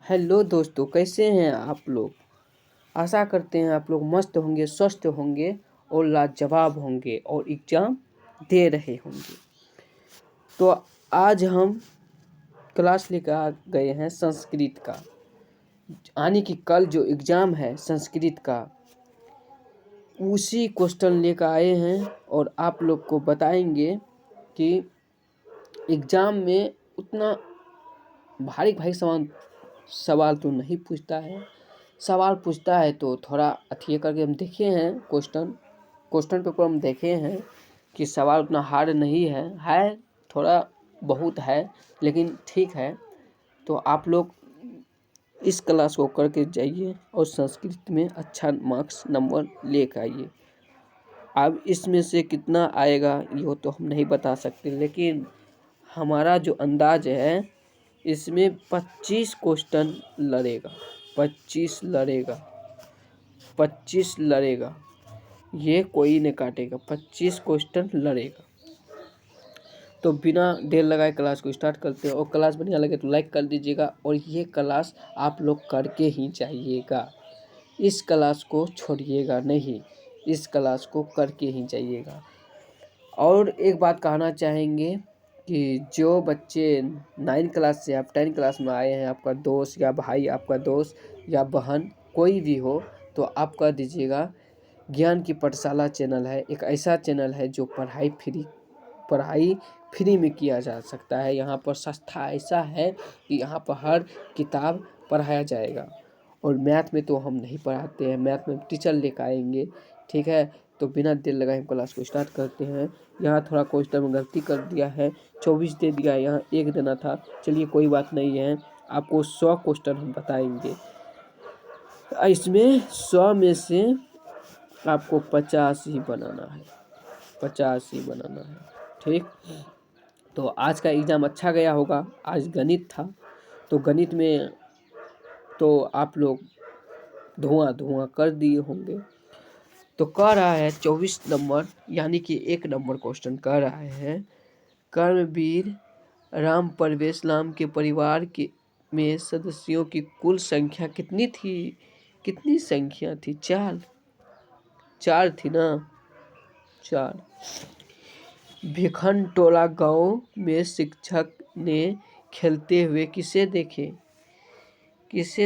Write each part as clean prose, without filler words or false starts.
Hello दोस्तों, कैसे हैं आप लोग। आशा करते हैं आप लोग मस्त होंगे, स्वस्थ होंगे और लाजवाब होंगे और एग्ज़ाम दे रहे होंगे। तो आज हम क्लास लेकर आ गए हैं संस्कृत का। यानी कि कल जो एग्ज़ाम है संस्कृत का, उसी क्वेश्चन लेकर आए हैं और आप लोग को बताएंगे कि एग्ज़ाम में उतना भारी भारी सवाल तो नहीं पूछता है। सवाल पूछता है तो थोड़ा अथी करके हम देखे हैं, क्वेश्चन पेपर हम देखे हैं कि सवाल उतना हार्ड नहीं है थोड़ा बहुत है, लेकिन ठीक है। तो आप लोग इस क्लास को करके जाइए और संस्कृत में अच्छा मार्क्स नंबर लेकर आइए। अब इसमें से कितना आएगा ये तो हम नहीं बता सकते, लेकिन हमारा जो अंदाज है इसमें 25 क्वेश्चन लड़ेगा। 25 लड़ेगा, ये कोई नहीं काटेगा। 25 क्वेश्चन लड़ेगा। तो बिना देर लगाए क्लास को स्टार्ट करते हैं। और क्लास बढ़िया लगे तो लाइक कर दीजिएगा और ये क्लास आप लोग करके ही जाइएगा। इस क्लास को छोड़िएगा नहीं, इस क्लास को करके ही जाइएगा। और एक बात कहना चाहेंगे कि जो बच्चे 9 क्लास से आप 10 क्लास में आए हैं, आपका दोस्त या भाई, आपका दोस्त या बहन कोई भी हो, तो आप कर दीजिएगा। ज्ञान की पाठशाला चैनल है, एक ऐसा चैनल है जो पढ़ाई फ्री में किया जा सकता है। यहाँ पर संस्था ऐसा है कि यहाँ पर हर किताब पढ़ाया जाएगा। और मैथ में तो हम नहीं पढ़ाते हैं, मैथ में टीचर लेकर आएंगे, ठीक है। तो बिना देर लगाए हम क्लास को स्टार्ट करते हैं। यहाँ थोड़ा क्वेश्चन में गलती कर दिया है, 24 दे दिया है, यहाँ 1 देना था। चलिए कोई बात नहीं है, आपको 100 क्वेश्चन हम बताएंगे। इसमें 100 में से आपको 50 ही बनाना है, 50 ही बनाना है, ठीक। तो आज का एग्ज़ाम अच्छा गया होगा। आज गणित था, तो गणित में तो आप लोग धुआं कर दिए होंगे। तो कह रहा है 24 नंबर यानी कि 1 नंबर क्वेश्चन कह रहा है, कर्मवीर राम परवेश राम के परिवार के में सदस्यों की कुल संख्या कितनी थी। कितनी संख्या थी? 4 थी ना, 4। भिखनटोला गांव में शिक्षक ने खेलते हुए किसे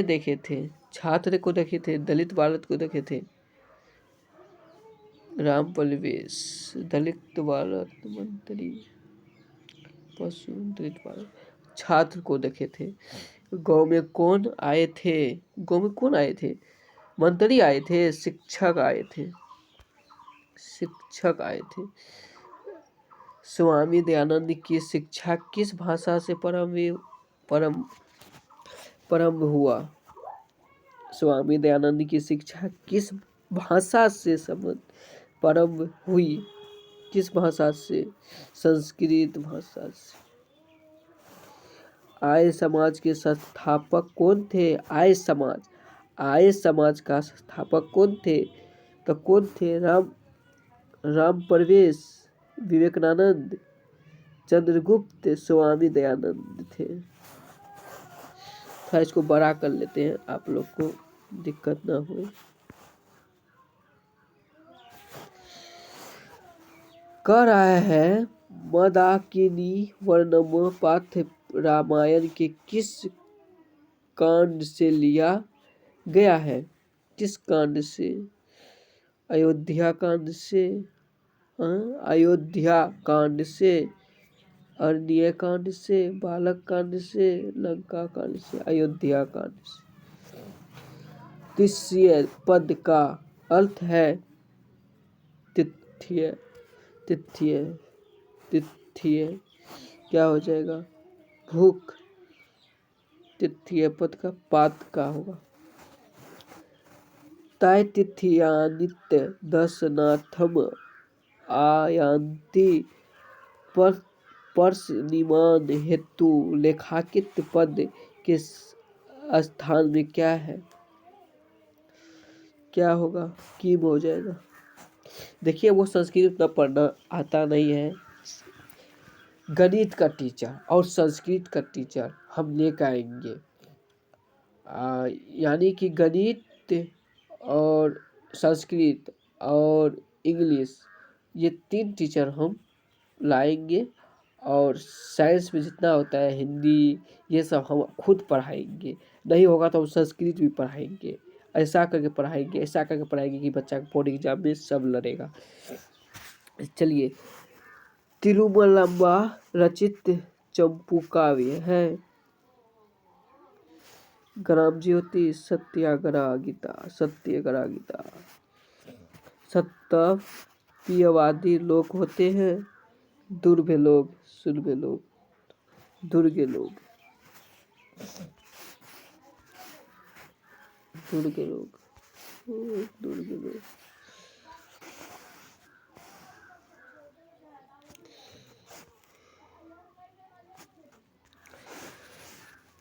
देखे थे? छात्र को देखे थे, दलित बालक को देखे थे? राम परवेश, दलित बालक, मंत्री, पशु, दलित बालक, छात्र को देखे थे। गांव में कौन आए थे? मंत्री आए थे, शिक्षक आए थे। स्वामी दयानंद की शिक्षा किस भाषा से प्रारंभ हुआ? स्वामी दयानंद की शिक्षा किस भाषा से प्रारंभ हुई? किस भाषा से? संस्कृत भाषा से। आर्य समाज के संस्थापक कौन थे? आर्य समाज का संस्थापक कौन थे? तो कौन थे? राम परवेश, विवेकानंद, चंद्रगुप्त, स्वामी दयानंद थे। था इसको बड़ा कर लेते हैं, आप लोग को दिक्कत ना हो। कह रहा है मंदाकिनी वर्णम पाठ्य रामायण के किस कांड से लिया गया है? किस कांड से? अयोध्या कांड से, अयोध्या कांड से, अरण्य कांड से, बालक कांड से, लंका कांड से? अयोध्या कांड से। तिस्य पद का अर्थ है तिथ्य। क्या हो जाएगा? भूख। तिथ्य पद का पात का होगा। तय तिथ्यानित्य दर्शनार्थम आयान्ति पर्षनिमान हेतु लेखाकित पद के स्थान में क्या है? क्या होगा? कीम हो जाएगा। देखिए वो संस्कृत उतना पढ़ना आता नहीं है। गणित का टीचर और संस्कृत का टीचर हम लेकर आएंगे। यानी कि गणित और संस्कृत और इंग्लिश, ये 3 टीचर हम लाएंगे। और साइंस में जितना होता है, हिंदी, ये सब हम खुद पढ़ाएंगे। नहीं होगा तो हम संस्कृत भी पढ़ाएंगे। ऐसा करके पढ़ाएंगे कि बच्चा बोर्ड एग्जाम में सब लड़ेगा। चलिए, तिरुमलम्बा रचित चंपू काव्य है ग्राम ज्योति, सत्याग्रह गीता। सत्य लोग होते हैं, दुर्गे लोग, दुर्गे लोग।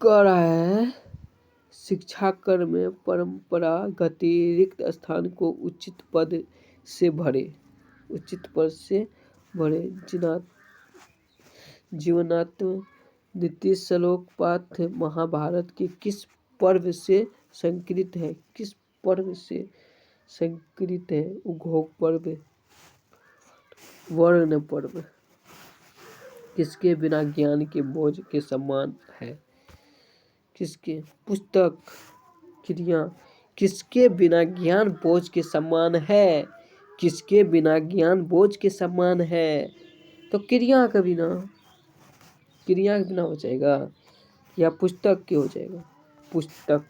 कह रहा है, शिक्षा कर में परंपरा गतिरिक्त स्थान को उचित पद से भरे, जीवनात्म नीति श्लोक पाठ महाभारत के किस पर्व से संकलित है? उद्योग पर्व, वर्ण पर्व। किसके बिना ज्ञान के बोझ के समान है? पुस्तक क्रिया किसके बिना ज्ञान बोझ के समान है? तो क्रिया के बिना हो जाएगा या पुस्तक के हो जाएगा? पुस्तक।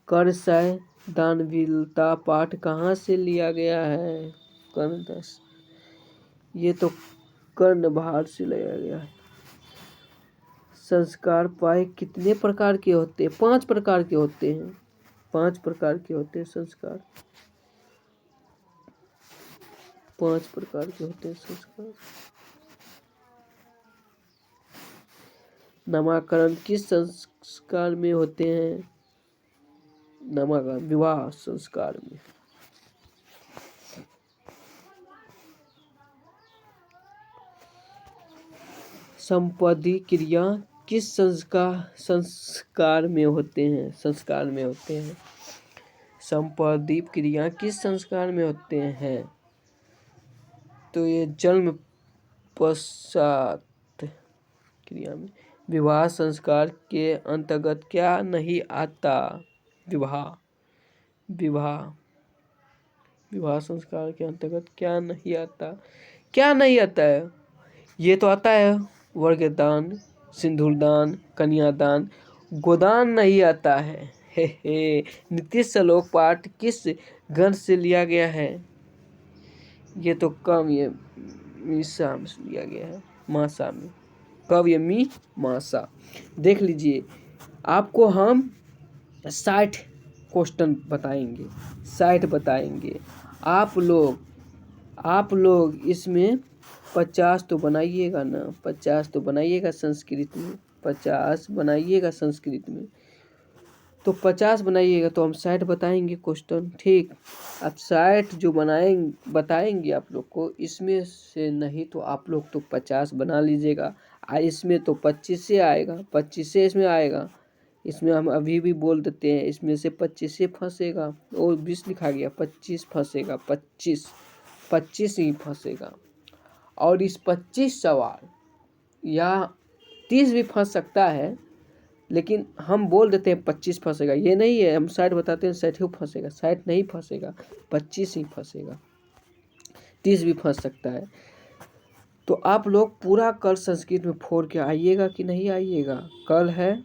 कर्णसय दानवीरता पाठ कहाँ से लिया गया है? कर्णदास। ये तो कर्णभार से लिया गया है। संस्कार पाए कितने प्रकार के होते हैं? 5 प्रकार के होते हैं। 5 प्रकार के होते हैं संस्कार। 5 प्रकार के होते हैं संस्कार। नामकरण किस संस्कार में होते हैं? नामकरण विवाह संस्कार में। संपत्ति क्रिया किस संस्कार में होते हैं? संपत्ति क्रिया किस संस्कार में होते हैं? तो ये जन्म पश्चात क्रिया में। विवाह संस्कार के अंतर्गत क्या नहीं आता? विवाह संस्कार के अंतर्गत क्या नहीं आता है? ये तो आता है वर्गदान, सिंदूरदान, कन्यादान, गोदान नहीं आता है। नीति श्लोक पाठ किस ग्रंथ से लिया गया है? ये तो काव्य मीमांसा में लिया गया है। मासा में काव्य मीमांसा। देख लीजिए, आपको हम 60 क्वेश्चन बताएंगे, 60 बताएंगे। आप लोग इसमें 50 तो बनाइएगा ना? 50 तो बनाइएगा संस्कृत में। 50 बनाइएगा संस्कृत में। तो 50 बनाइएगा तो हम 60 बताएंगे क्वेश्चन। ठीक, आप 60 जो बताएंगे आप लोग को, इसमें से नहीं तो आप लोग तो 50 बना लीजिएगा। इसमें तो 25 से आएगा, 25 से इसमें आएगा। इसमें हम अभी भी बोल देते हैं, इसमें से 25 से फंसेगा। और 20 लिखा गया, 25 फंसेगा। 25 ही फंसेगा। और इस 25 सवाल या 30 भी फंस सकता है, लेकिन हम बोल देते हैं 25 फंसेगा। ये नहीं है, हम 60 बताते हैं 60 ही फंसेगा। 60 नहीं फंसेगा, 25 ही फंसेगा। 30 भी फंस सकता है। तो आप लोग पूरा कल संस्कृत में फोड़ के आइएगा कि नहीं आइएगा? कल है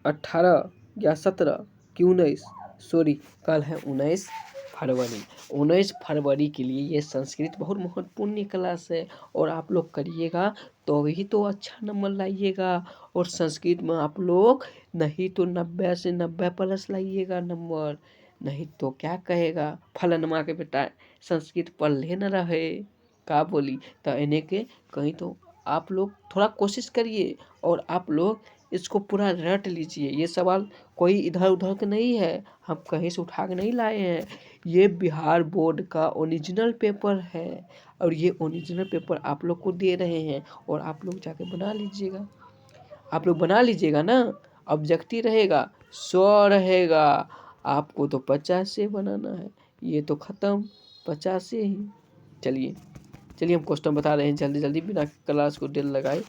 18 या 17 कि 19, सॉरी, कल है 19 फरवरी। 19 फरवरी के लिए ये संस्कृत बहुत महत्वपूर्ण क्लास है। और आप लोग करिएगा तो ही तो अच्छा नंबर लाइएगा। और संस्कृत में आप लोग नहीं तो 90 से 90 प्लस लाइएगा नंबर। नहीं तो क्या कहेगा, फलनमा के बेटा संस्कृत पढ़ ले न रहे, का बोली? तो इन्हें के कहीं तो आप लोग थोड़ा कोशिश करिए और आप लोग इसको पूरा रट लीजिए। ये सवाल कोई इधर उधर के नहीं है, हम कहीं से उठा के नहीं लाए हैं। ये बिहार बोर्ड का ओरिजिनल पेपर है और ये ओरिजिनल पेपर आप लोग को दे रहे हैं और आप लोग जाके बना लीजिएगा। आप लोग बना लीजिएगा ना। ऑब्जेक्टिव रहेगा, स्व रहेगा। आपको तो 50 से बनाना है, ये तो खत्म 50 से ही। चलिए हम क्वेश्चन बता रहे हैं जल्दी जल्दी, बिना क्लास को दिल लगाए।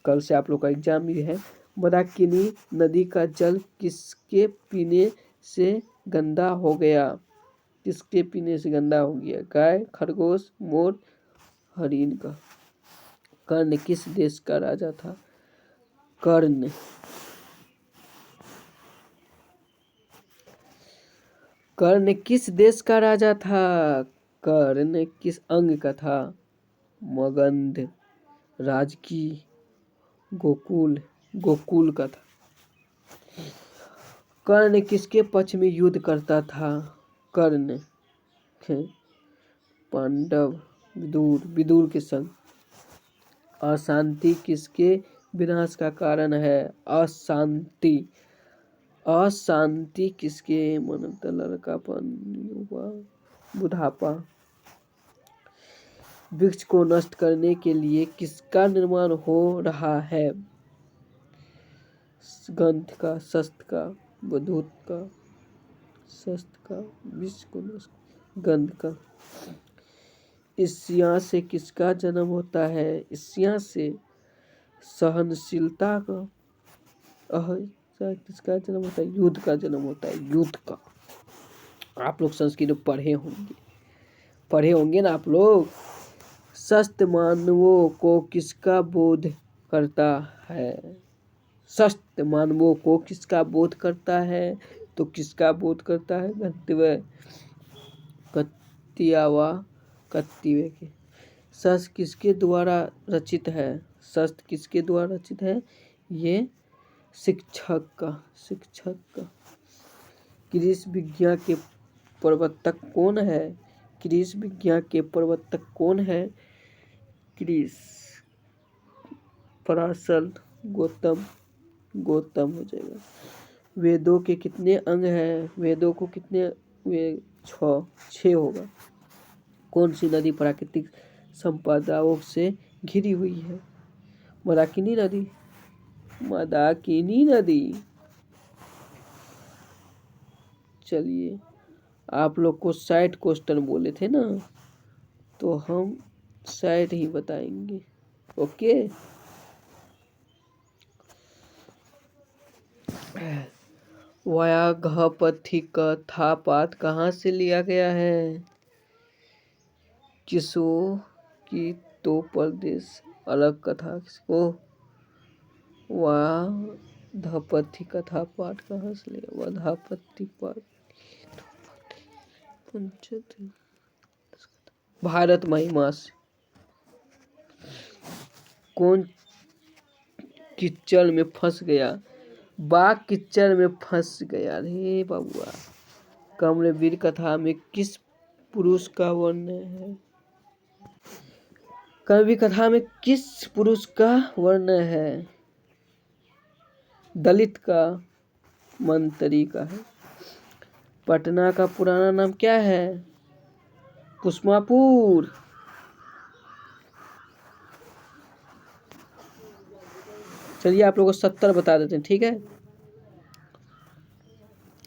कल से आप लोग का एग्जाम भी है। मंदाकिनी नदी का जल किसके पीने से गंदा हो गया? किसके पीने से गंदा हो गया? गाय, खरगोश, मोर, हरिण का। कर्ण किस देश का राजा था? कर्ण कर्ण किस देश का राजा था? कर्ण किस अंग का था? मगध, राजकी, गोकुल का था। कर्ण किसके पक्ष में युद्ध करता था? कर्ण पांडव, विदुर के संग। अशांति किसके विनाश का कारण है? अशांति किसके मनता लड़कापन, युवा, बुढ़ापा। वृक्ष को नष्ट करने के लिए किसका निर्माण हो रहा है? ग्रंथ का, शस्त्र का, बंदूक का, शस्त्र का, वृक्ष को नष्ट, गंध का। ईर्ष्या से किसका जन्म होता है? ईर्ष्या से सहनशीलता का। किसका जन्म होता है? युद्ध का जन्म होता है, युद्ध का। आप लोग संस्कृत पढ़े होंगे ना आप लोग। शस्त्र मानवों को किसका बोध करता है? शस्त्र मानवों को किसका बोध करता है? तो किसका बोध करता है? कत्तिवे के। शस्त्र किसके द्वारा रचित है? शस्त्र किसके द्वारा रचित है? ये शिक्षक का। कृषि विज्ञान के प्रवर्तक कौन है? कृषि विज्ञान के प्रवर्तक कौन है? पराशर, गौतम हो जाएगा। वेदों के कितने अंग हैं? वेदों को कितने? 6 होगा। कौन सी नदी प्राकृतिक संपदाओं से घिरी हुई है? मंदाकिनी नदी। चलिए, आप लोग को 60 क्वेश्चन बोले थे ना, तो हम 60 ही बताएंगे। ओके। व्याघ्रपथी कथा पाठ कहाँ से लिया गया है? किसो की तो प्रदेश अलग कथा किसको? व्याघ्रपथी कथा पाठ कहाँ से लिया? व्याघ्रपथी पाठ भारत महिमा से। कौन कीचड़ में फंस गया? बाघ कीचड़ में फंस गया रे बाबुआ। कम्रवीर कथा में किस पुरुष का वर्णन है? कम्रवीर कथा में किस पुरुष का वर्णन है? दलित का, मंत्री का है। पटना का पुराना नाम क्या है? कुसुमापुर। चलिए आप लोगों को 70 बता देते हैं, ठीक है।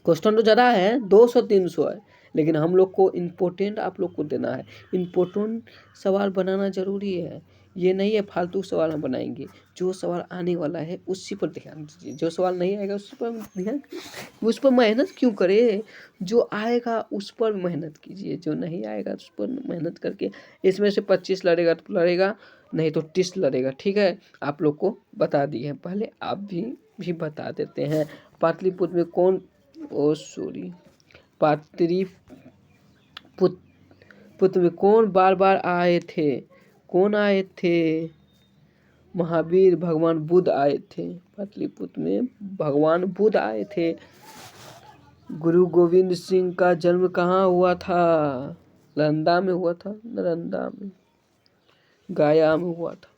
क्वेश्चन तो ज़्यादा है, 200-300 है, लेकिन हम लोग को इम्पोर्टेंट आप लोग को देना है। इम्पोर्टेंट सवाल बनाना जरूरी है। ये नहीं है फालतू सवाल हम बनाएंगे। जो सवाल आने वाला है उसी पर ध्यान दीजिए। जो सवाल नहीं आएगा उस पर ध्यान, उस पर मेहनत क्यों करे? जो आएगा उस पर मेहनत कीजिए, जो नहीं आएगा उस पर मेहनत करके इसमें से 25 लड़ेगा तो लड़ेगा, नहीं तो 30 लड़ेगा, ठीक है। आप लोग को बता दिए हैं पहले, आप भी बता देते हैं। पाटलिपुत्र में कौन पाटलिपुत्र में कौन बार बार आए थे? कौन आए थे? महावीर, भगवान बुद्ध आए थे। पाटलिपुत्र में भगवान बुद्ध आए थे। गुरु गोविंद सिंह का जन्म कहाँ हुआ था? नालंदा में हुआ था। नालंदा में, गया में हुआ था।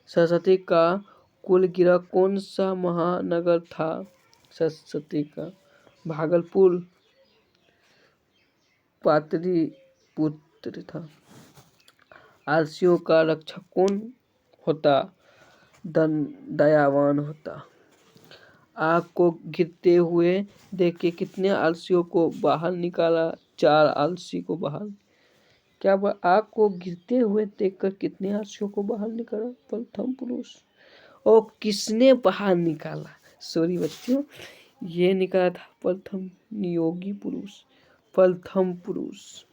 सरस्वती का कुलगिरह कौन सा महानगर था? सरस्वती का भागलपुर, पाटलिपुत्र था। आलसियों का रक्षक कौन होता? दयावान होता। आग को गिरते हुए देख के कितने आलसियों को बाहर निकाला? 4 आलसी को बाहर। क्या आग को गिरते हुए देखकर कितने आलसियों को बाहर निकाला? प्रथम पुरुष। और किसने बाहर निकाला? सॉरी बच्चों, ये निकाला था प्रथम नियोगी पुरुष, प्रथम पुरुष।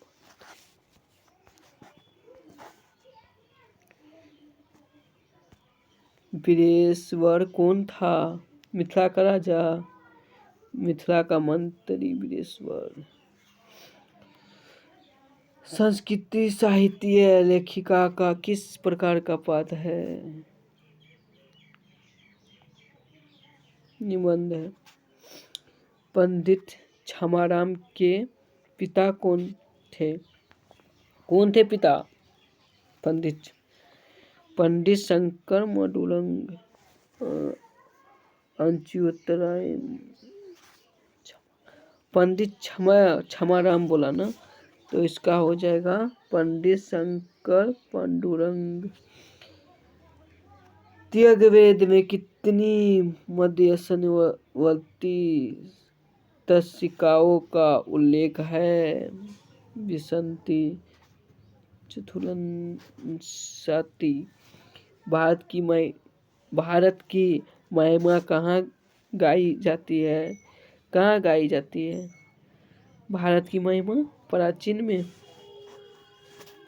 वीरेश्वर कौन था? मिथिला का राजा, मिथिला का मंत्री वीरेश्वर। संस्कृति साहित्य लेखिका का किस प्रकार का पात्र है? निबंध है। पंडित छमाराम के पिता कौन थे? कौन थे पिता? पंडित शंकर मधुरंग, अंत्योदराय। पंडित छमाराम बोला ना, तो इसका हो जाएगा पंडित शंकर पांडुरंग। त्यगवेद में कितनी मध्यस्वर्ती तसिकाओं का उल्लेख है? विसंति, चतुरंशाती। भारत की महिमा कहाँ गाई जाती है? कहाँ गाई जाती है भारत की महिमा? प्राचीन में,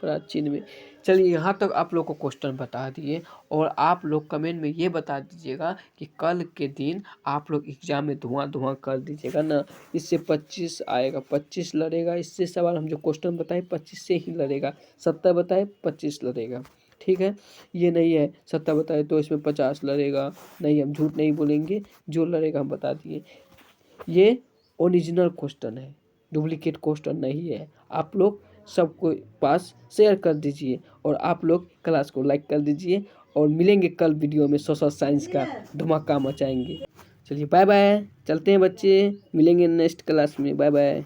प्राचीन में। चलिए यहाँ तक आप लोग को क्वेश्चन बता दिए, और आप लोग कमेंट में ये बता दीजिएगा कि कल के दिन आप लोग एग्जाम में धुआं कर दीजिएगा ना। इससे 25 आएगा, 25 लड़ेगा। इससे सवाल हम जो क्वेश्चन बताए 25 से ही लड़ेगा। 70 बताए 25 लड़ेगा, ठीक है। ये नहीं है 70 बताए तो इसमें 50 लड़ेगा, नहीं, हम झूठ नहीं बोलेंगे, जो लड़ेगा हम बता दिए। ये ओरिजिनल क्वेश्चन है, डुप्लीकेट क्वेश्चन नहीं है। आप लोग सबको पास शेयर कर दीजिए, और आप लोग क्लास को लाइक कर दीजिए, और मिलेंगे कल वीडियो में। सोशल साइंस का धमाका मचाएंगे। चलिए बाय बाय, चलते हैं बच्चे, मिलेंगे नेक्स्ट क्लास में। Bye bye.